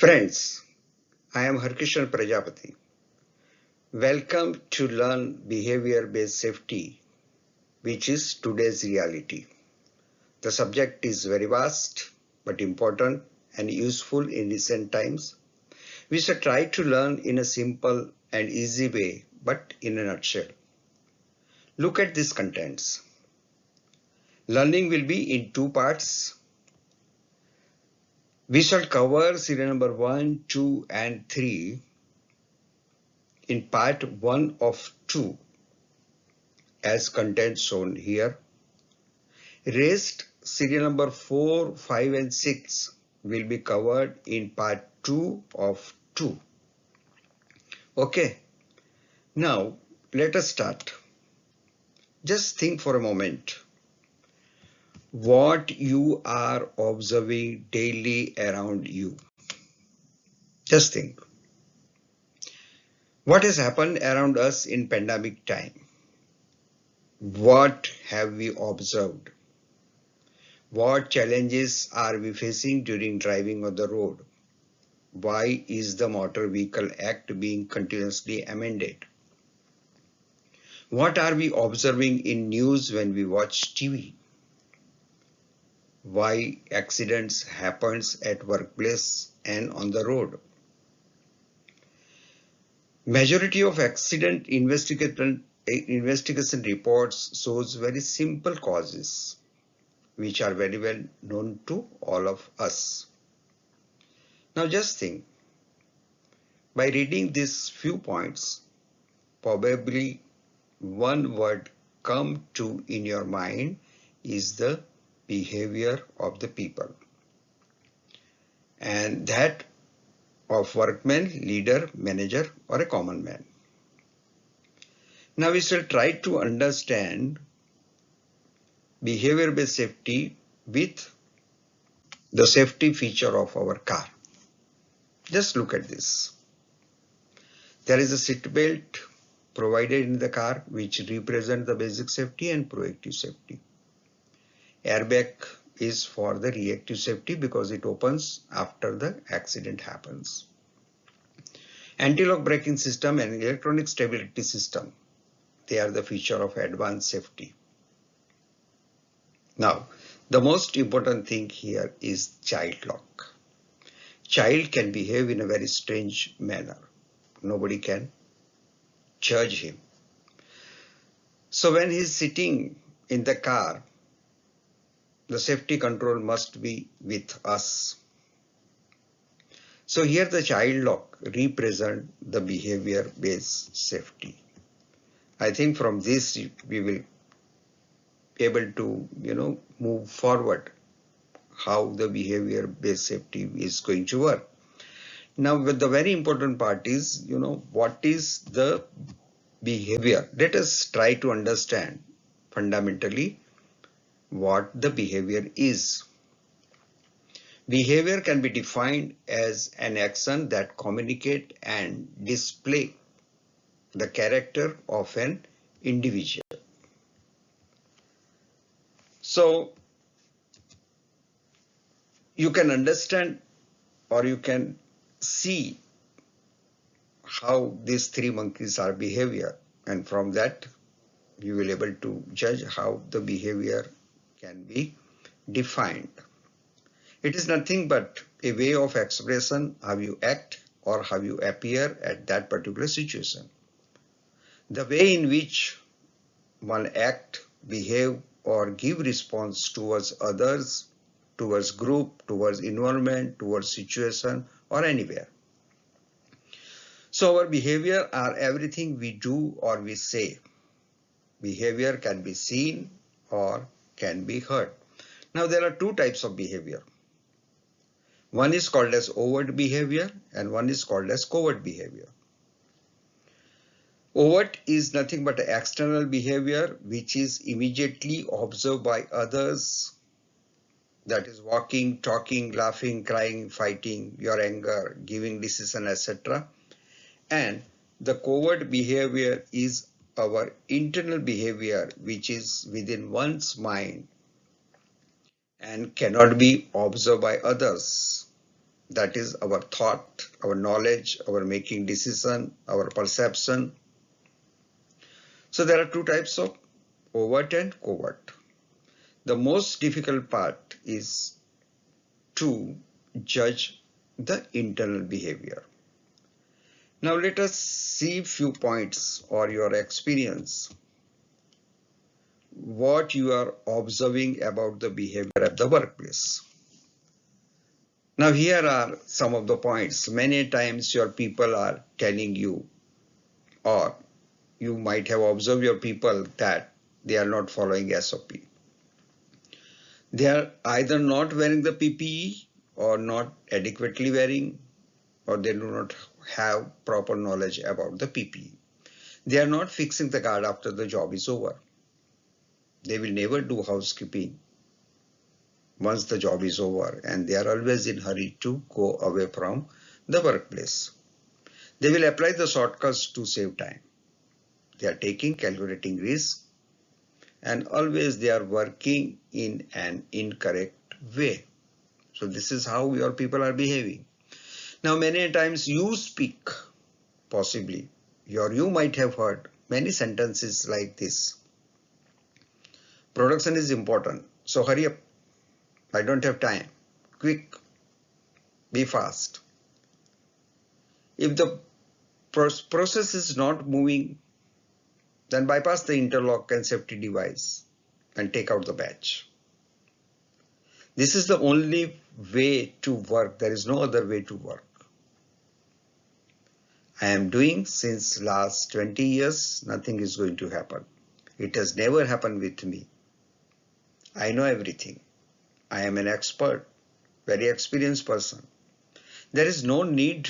Friends, I am Harkishan Prajapati. Welcome to learn behavior-based safety, which is today's reality. The subject is very vast but important and useful in recent times. We shall try to learn in a simple and easy way, but in a nutshell. Look at these contents. Learning will be in two parts. We shall cover serial number 1, 2 and 3 in part 1 of 2 as content shown here. Rest serial number 4, 5 and 6 will be covered in part 2 of 2. Okay, now let us start. Just think for a moment what you are observing daily around you. Just think. What has happened around us in pandemic time? What have we observed? What challenges are we facing during driving on the road? Why is the Motor Vehicle Act being continuously amended? What are we observing in news when we watch TV? Why accidents happens at workplace and on the road? Majority of accident investigation reports shows very simple causes which are very well known to all of us. Now just think, by reading these few points, probably one word come to in your mind is the behavior of the people, and that of workman, leader, manager or a common man. Now we shall try to understand behavior-based safety with the safety feature of our car. Just look at this. There is a seat belt provided in the car which represents the basic safety and proactive safety. Airbag is for the reactive safety because it opens after the accident happens. Anti-lock braking system and electronic stability system, they are the feature of advanced safety. Now, the most important thing here is child lock. Child can behave in a very strange manner. Nobody can judge him. So when he is sitting in the car, the safety control must be with us. So here the child lock represent the behavior-based safety. I think from this we will be able to move forward how the behavior-based safety is going to work. Now, the very important part is, what is the behavior? Let us try to understand fundamentally what the behavior is. Behavior can be defined as an action that communicate and display the character of an individual. So you can understand or you can see how these three monkeys are behavior, and from that you will able to judge how the behavior can be defined. It is nothing but a way of expression how you act or how you appear at that particular situation. The way in which one act, behave or give response towards others, towards group, towards environment, towards situation or anywhere. So our behavior are everything we do or we say. Behavior can be seen or can be heard. Now there are two types of behavior. One is called as overt behavior and one is called as covert behavior. Overt is nothing but external behavior which is immediately observed by others, that is walking, talking, laughing, crying, fighting, your anger, giving decision, etc. And the covert behavior is our internal behavior which is within one's mind and cannot be observed by others. That is our thought, our knowledge, our making decision, our perception. So there are two types of overt and covert. The most difficult part is to judge the internal behavior. Now let us see few points or your experience, what you are observing about the behavior at the workplace. Now here are some of the points. Many times your people are telling you, or you might have observed your people, that they are not following SOP. They are either not wearing the PPE or not adequately wearing, or they do not have proper knowledge about the PPE. They are not fixing the guard after the job is over. They will never do housekeeping once the job is over, and they are always in hurry to go away from the workplace. They will apply the shortcuts to save time. They are taking calculating risks, and always they are working in an incorrect way. So this is how your people are behaving. Now many times you speak, possibly, or you might have heard many sentences like this. Production is important, so hurry up. I don't have time. Quick, be fast. If the process is not moving, then bypass the interlock and safety device and take out the batch. This is the only way to work. There is no other way to work. I am doing since last 20 years, nothing is going to happen. It has never happened with me. I know everything. I am an expert, very experienced person. There is no need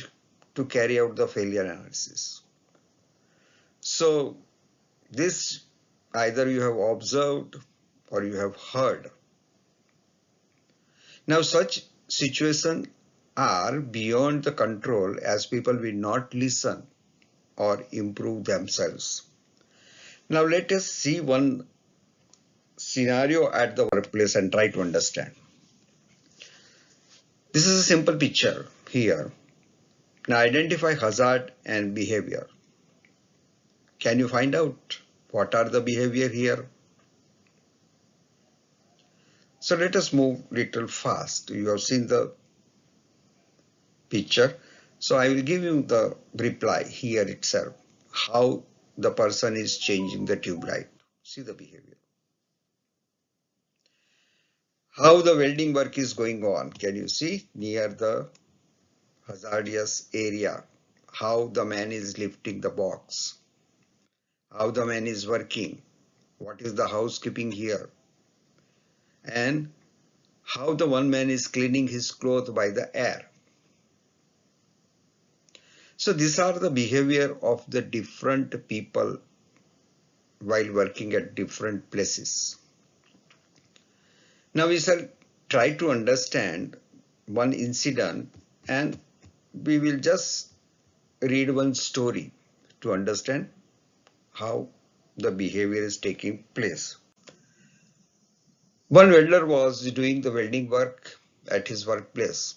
to carry out the failure analysis. So this either you have observed or you have heard. Now such situations are beyond the control, as people will not listen or improve themselves. Now let us see one scenario at the workplace and try to understand. This is a simple picture here. Now identify hazard and behavior. Can you find out what are the behavior here? So let us move little fast. You have seen the picture. So I will give you the reply here itself, how the person is changing the tube light. See the behavior. How the welding work is going on. Can you see near the hazardous area? How the man is lifting the box. How the man is working. What is the housekeeping here? And how the one man is cleaning his clothes by the air. So these are the behavior of the different people while working at different places. Now we shall try to understand one incident, and we will just read one story to understand how the behavior is taking place. One welder was doing the welding work at his workplace.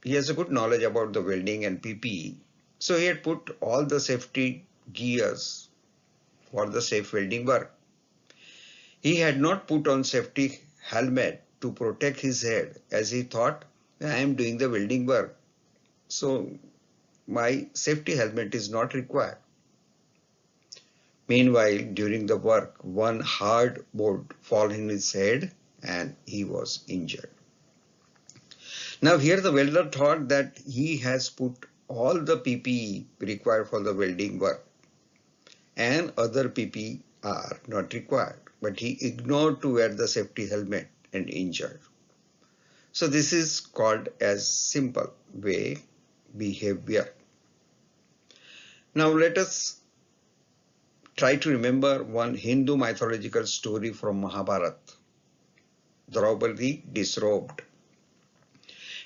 He has a good knowledge about the welding and PPE. So he had put all the safety gears for the safe welding work. He had not put on safety helmet to protect his head, as he thought, I am doing the welding work, so my safety helmet is not required. Meanwhile, during the work, one hard board fell in his head and he was injured. Now here the welder thought that he has put all the PPE required for the welding work and other PPE are not required, but he ignored to wear the safety helmet and injured. So this is called as simple way behavior. Now let us try to remember one Hindu mythological story from Mahabharata. Draupadi disrobed.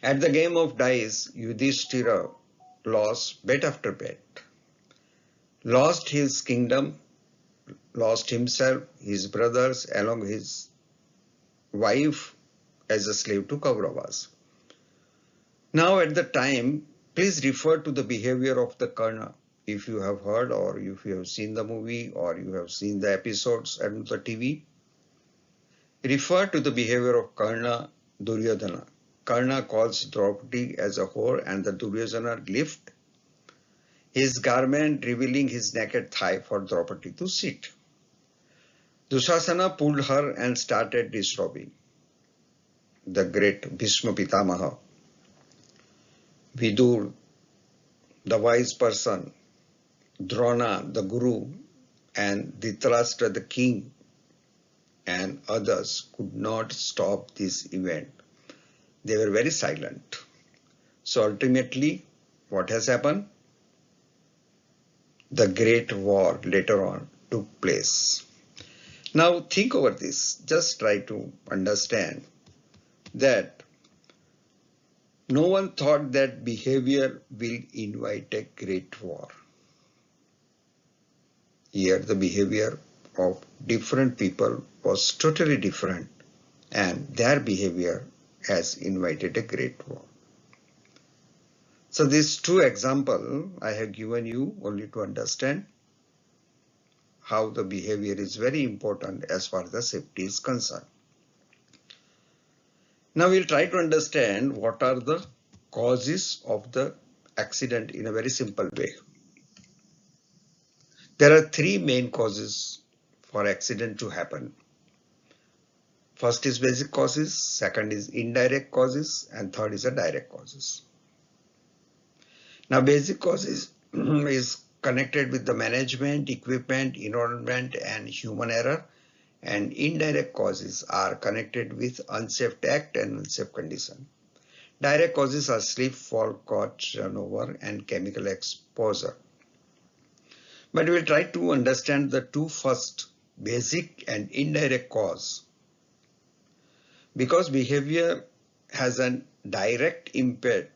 At the game of dice, Yudhishthira lost bet after bet. Lost his kingdom, lost himself, his brothers, along his wife as a slave to Kauravas. Now at the time, please refer to the behavior of the Karna. If you have heard or if you have seen the movie or you have seen the episodes on the TV, refer to the behavior of Karna, Duryodhana. Karna calls Draupadi as a whore and the Duryodhana lift his garment revealing his naked thigh for Draupadi to sit. Dushasana pulled her and started disrobing. The great Bhishma Pitamaha, Vidur, the wise person, Drona, the guru, and Dhritarashtra, the king, and others could not stop this event. They were very silent. So ultimately, what has happened? The great war later on took place. Now think over this. Just try to understand that no one thought that behavior will invite a great war. Here the behavior of different people was totally different and their behavior has invited a great war. So these two examples I have given you only to understand how the behavior is very important as far as the safety is concerned. Now we'll try to understand what are the causes of the accident in a very simple way. There are three main causes for accident to happen. First is basic causes, second is indirect causes, and third is a direct causes. Now basic causes is connected with the management, equipment, environment, and human error, and indirect causes are connected with unsafe act and unsafe condition. Direct causes are slip, fall, caught, turnover, and chemical exposure. But we'll try to understand the two first, basic and indirect cause. Because behavior has a direct impact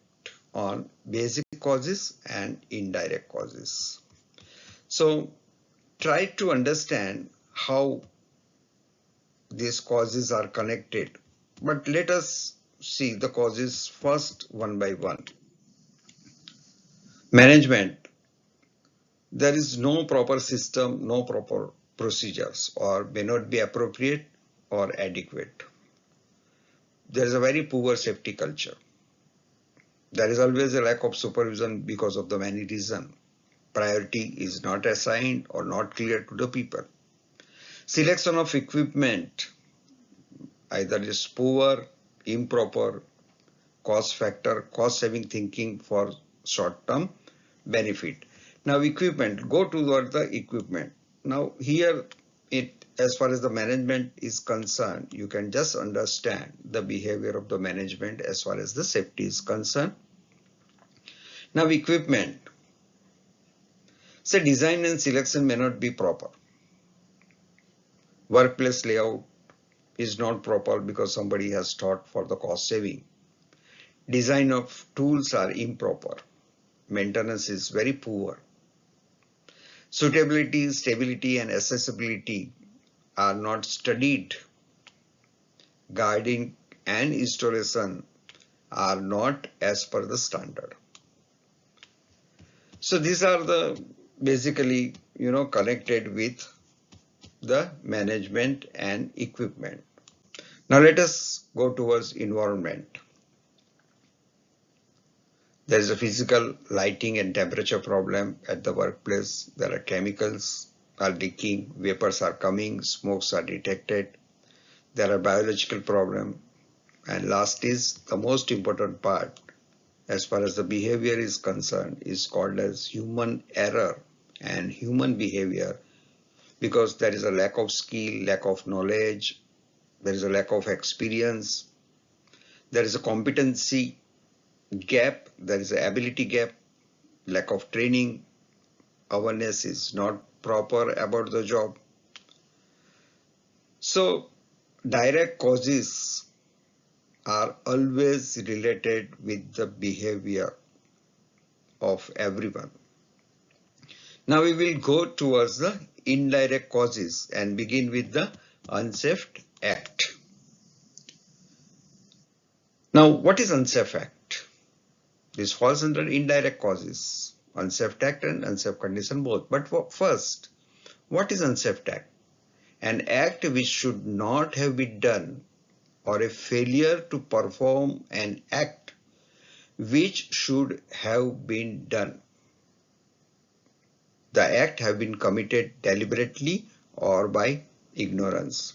on basic causes and indirect causes. So try to understand how these causes are connected. But let us see the causes first one by one. Management. There is no proper system, no proper procedures, or may not be appropriate or adequate. There is a very poor safety culture. There is always a lack of supervision because of the many reasons. Priority is not assigned or not clear to the people. Selection of equipment either is poor, improper, cost factor, cost saving thinking for short term benefit. Now equipment, go toward the equipment. Now here as far as the management is concerned, you can just understand the behavior of the management as far as the safety is concerned. Now equipment, say design and selection may not be proper. Workplace layout is not proper because somebody has thought for the cost saving. Design of tools are improper. Maintenance is very poor. Suitability, stability, and accessibility are not studied. Guiding and installation are not as per the standard. So these are the basically connected with the management and equipment. Now let us go towards environment. There is a physical lighting and temperature problem at the workplace. There are chemicals are leaking, vapors are coming, smokes are detected. There are biological problem. And last is the most important part as far as the behavior is concerned is called as human error and human behavior, because there is a lack of skill, lack of knowledge, there is a lack of experience, there is a competency gap, there is an ability gap, lack of training, awareness is not proper about the job. So direct causes are always related with the behavior of everyone. Now we will go towards the indirect causes and begin with the unsafe act. Now what is unsafe act? This falls under indirect causes, unsafe act and unsafe condition both. But first, what is unsafe act? An act which should not have been done, or a failure to perform an act which should have been done. The act have been committed deliberately or by ignorance.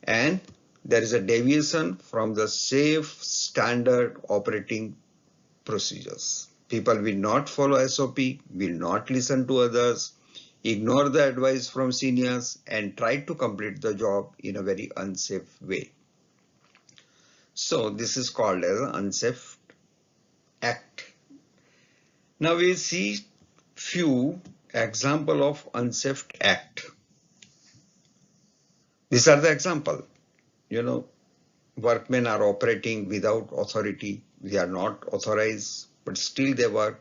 And there is a deviation from the safe standard operating procedures. People will not follow SOP, will not listen to others, ignore the advice from seniors, and try to complete the job in a very unsafe way. So this is called as an unsafe act. Now we see few example of unsafe act. These are the example. Workmen are operating without authority. They are not authorized, but still they work.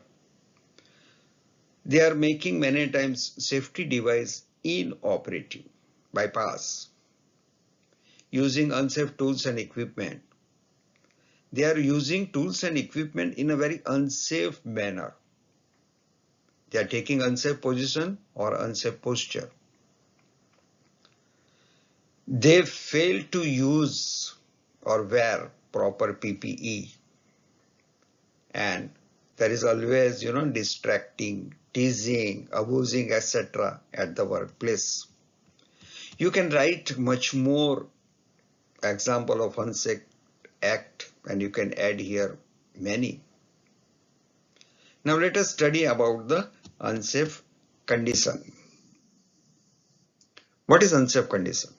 They are making many times safety device inoperative, bypass, using unsafe tools and equipment. They are using tools and equipment in a very unsafe manner. They are taking unsafe position or unsafe posture. They fail to use or wear proper PPE. And there is always, distracting, teasing, abusing, etc. at the workplace. You can write much more example of unsafe act, and you can add here many. Now let us study about the unsafe condition. What is unsafe condition?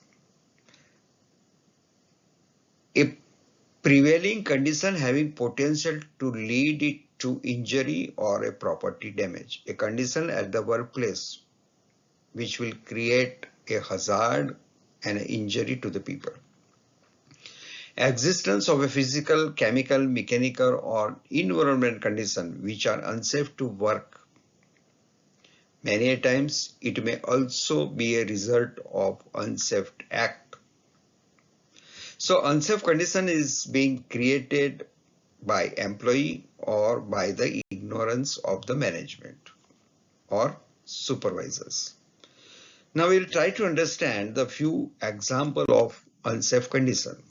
A prevailing condition having potential to lead it to injury or a property damage. A condition at the workplace which will create a hazard and an injury to the people. Existence of a physical, chemical, mechanical or environmental condition which are unsafe to work. Many times it may also be a result of unsafe act. So unsafe condition is being created by employee or by the ignorance of the management or supervisors. Now we'll try to understand the few examples of unsafe condition.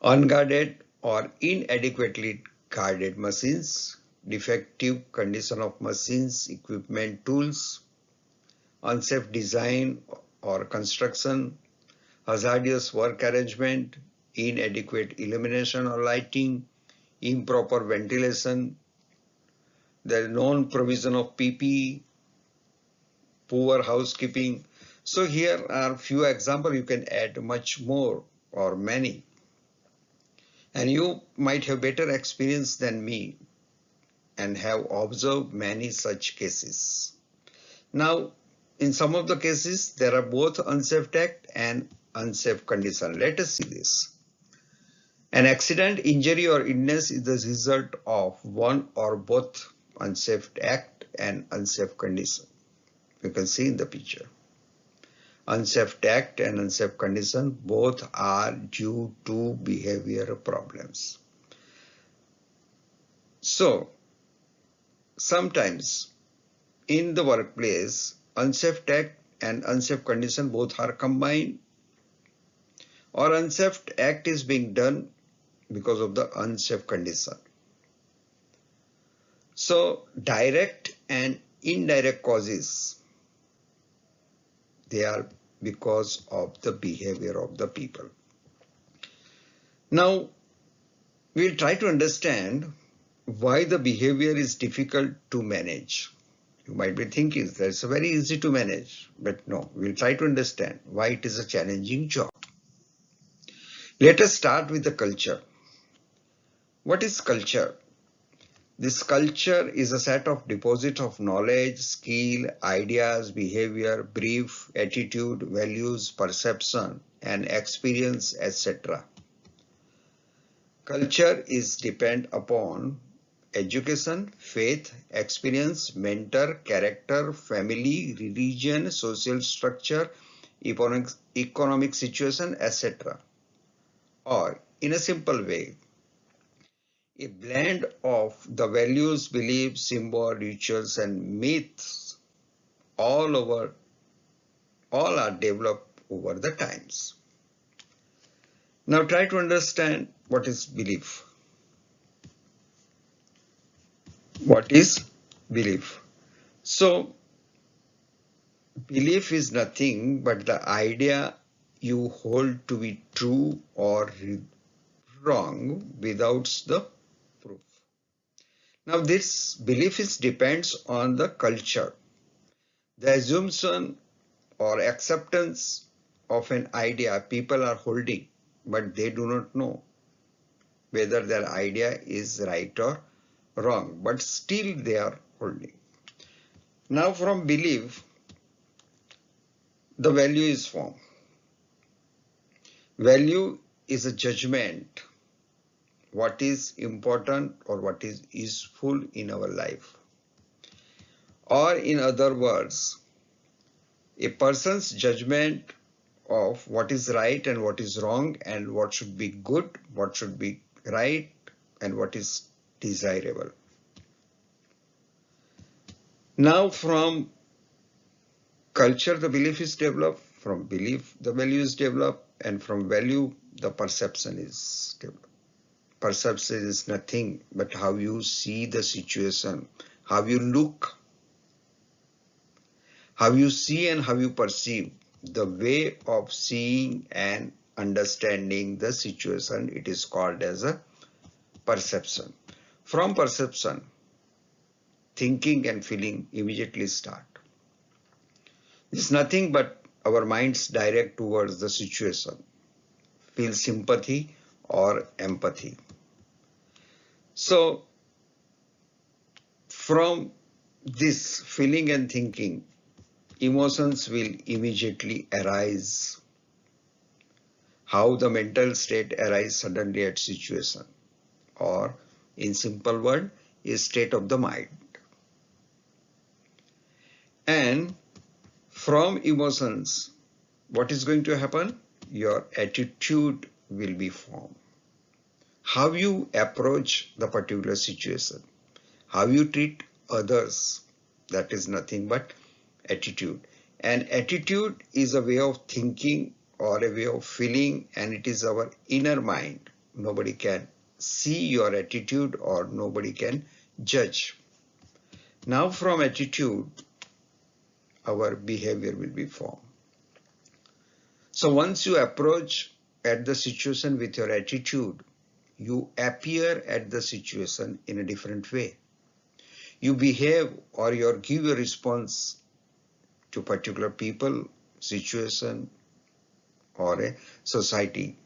Unguarded or inadequately guarded machines, defective condition of machines, equipment, tools, unsafe design or construction, hazardous work arrangement, inadequate illumination or lighting, improper ventilation, the non-provision of PPE, poor housekeeping. So here are few examples. You can add much more or many. And you might have better experience than me and have observed many such cases. Now, in some of the cases, there are both unsafe act and unsafe condition. Let us see this. An accident, injury or illness is the result of one or both unsafe act and unsafe condition. You can see in the picture. Unsafe act and unsafe condition both are due to behavioral problems. So, sometimes in the workplace, unsafe act and unsafe condition both are combined, or unsafe act is being done because of the unsafe condition. So direct and indirect causes, they are because of the behavior of the people. Now we'll try to understand why the behavior is difficult to manage. You might be thinking that's very easy to manage, but no, we'll try to understand why it is a challenging job. Let us start with the culture. What is culture? This culture is a set of deposit of knowledge, skill, ideas, behavior, belief, attitude, values, perception, and experience, etc. Culture is depend upon education, faith, experience, mentor, character, family, religion, social structure, economic situation, etc. Or in a simple way, a blend of the values, beliefs, symbol, rituals, and myths all are developed over the times. Now try to understand what is belief. What is belief? So belief is nothing but the idea you hold to be true or wrong without the proof. Now this belief depends on the culture. The assumption or acceptance of an idea people are holding, but they do not know whether their idea is right or wrong, but still they are holding. Now from belief, the value is formed. Value is a judgment, what is important or what is useful in our life. Or in other words, a person's judgment of what is right and what is wrong and what should be good, what should be right and what is desirable. Now from culture the belief is developed, from belief the value is developed, and from value the perception is developed. Perception is nothing but how you see the situation, how you look, how you see and how you perceive. The way of seeing and understanding the situation, it is called as a perception. From perception, thinking and feeling immediately start. It's nothing but our minds direct towards the situation, feel sympathy or empathy. So from this feeling and thinking, emotions will immediately arise. How the mental state arises suddenly at situation, or in simple word, a state of the mind. And from emotions, what is going to happen? Your attitude will be formed. How you approach the particular situation, how you treat others, that is nothing but attitude. And attitude is a way of thinking or a way of feeling, and it is our inner mind. Nobody can see your attitude or nobody can judge. Now from attitude, our behavior will be formed. So once you approach at the situation with your attitude, you appear at the situation in a different way. You behave or you give a response to particular people, situation, or a society,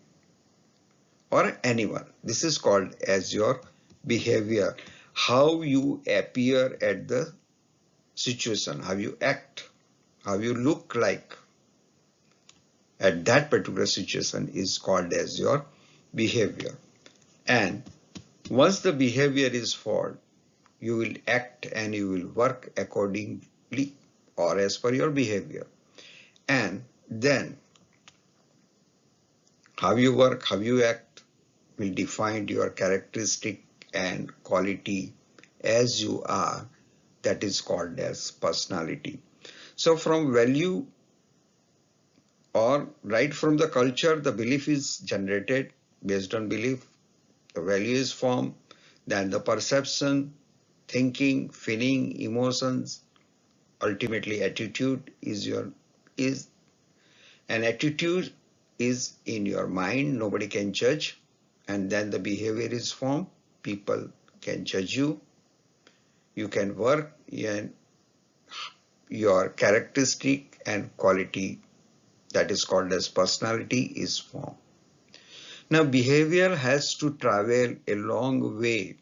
or anyone. This is called as your behavior. How you appear at the situation, how you act, how you look like at that particular situation is called as your behavior. And once the behavior is formed, you will act and you will work accordingly or as per your behavior. And then how you work, how you act will define your characteristic and quality as you are. That is called as personality. So from value or right from the culture, the belief is generated. Based on belief, the value is formed. Then the perception, thinking, feeling, emotions, ultimately attitude is an attitude is in your mind. Nobody can judge. And then the behavior is formed. People can judge you. You can work, and your characteristic and quality, that is called as personality, is formed. Now behavior has to travel a long way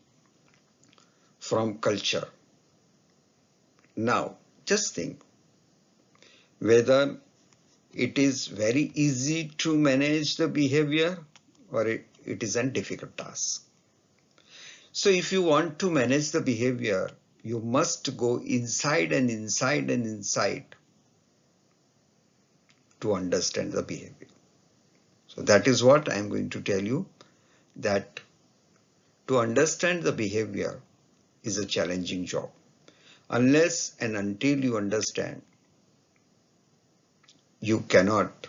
from culture. Now just think whether it is very easy to manage the behavior or it is a difficult task. So if you want to manage the behavior, you must go inside and inside and inside to understand the behavior. So that is what I am going to tell you, that To understand the behavior is a challenging job. Unless and until you understand, you cannot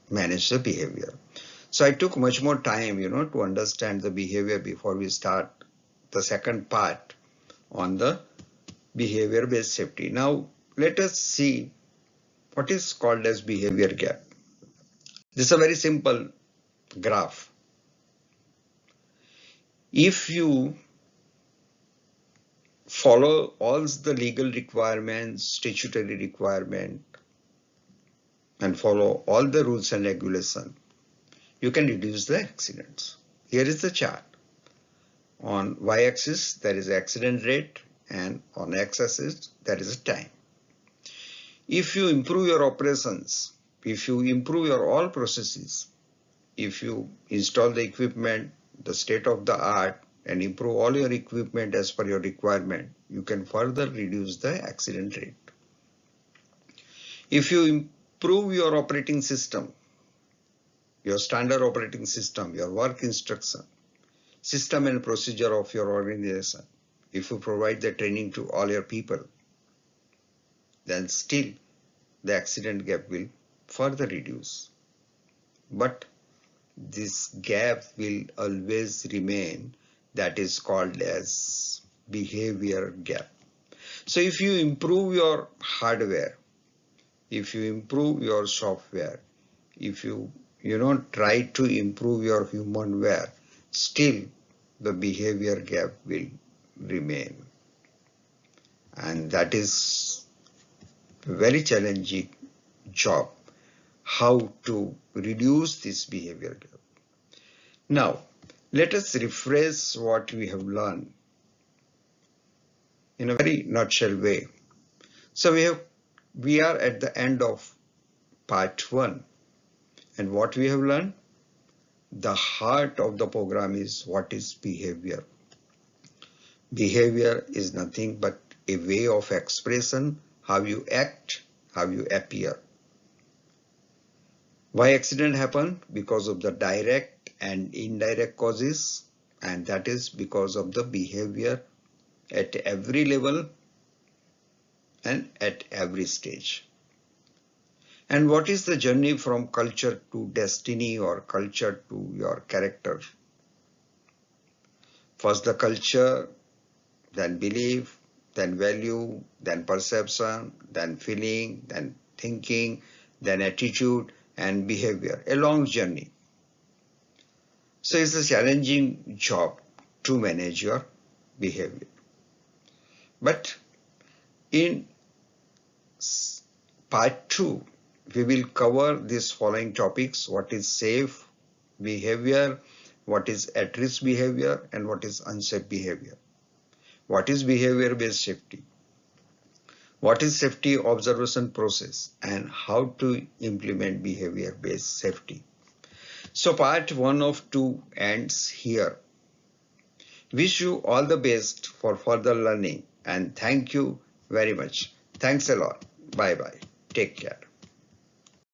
manage the behavior. So I took much more time, to understand the behavior before we start the second part on the behavior-based safety. Now, let us see what is called as behavior gap. This is a very simple graph. If you follow all the legal requirements, statutory requirement, and follow all the rules and regulations, you can reduce the accidents. Here is the chart. On y-axis, there is accident rate, and on x-axis, there is a time. If you improve your operations, if you improve your all processes, if you install the equipment, the state of the art, and improve all your equipment as per your requirement, you can further reduce the accident rate. If you improve your operating system, your standard operating system, your work instruction, system and procedure of your organization, if you provide the training to all your people, then still the accident gap will further reduce. But this gap will always remain, that is called as behavior gap. So if you improve your hardware, if you improve your software, if you try to improve your humanware, still the behavior gap will remain. And that is a very challenging job, how to reduce this behavior gap. Now, let us rephrase what we have learned in a very nutshell way. So we are at the end of part 1, and what we have learned, the heart of the program is what is behavior. Behavior is nothing but a way of expression, how you act, how you appear. Why accident happen? Because of the direct and indirect causes, and that is because of the behavior at every level and at every stage. And what is the journey from culture to destiny or culture to your character? First the culture, then belief, then value, then perception, then feeling, then thinking, then attitude and behavior. A long journey. So it's a challenging job to manage your behavior. But in part 2, we will cover these following topics: what is safe behavior, what is at-risk behavior, and what is unsafe behavior. What is behavior-based safety? What is safety observation process, and how to implement behavior-based safety? So part 1 of 2 ends here. Wish you all the best for further learning, and thank you very much. Thanks a lot. Bye bye. Take care.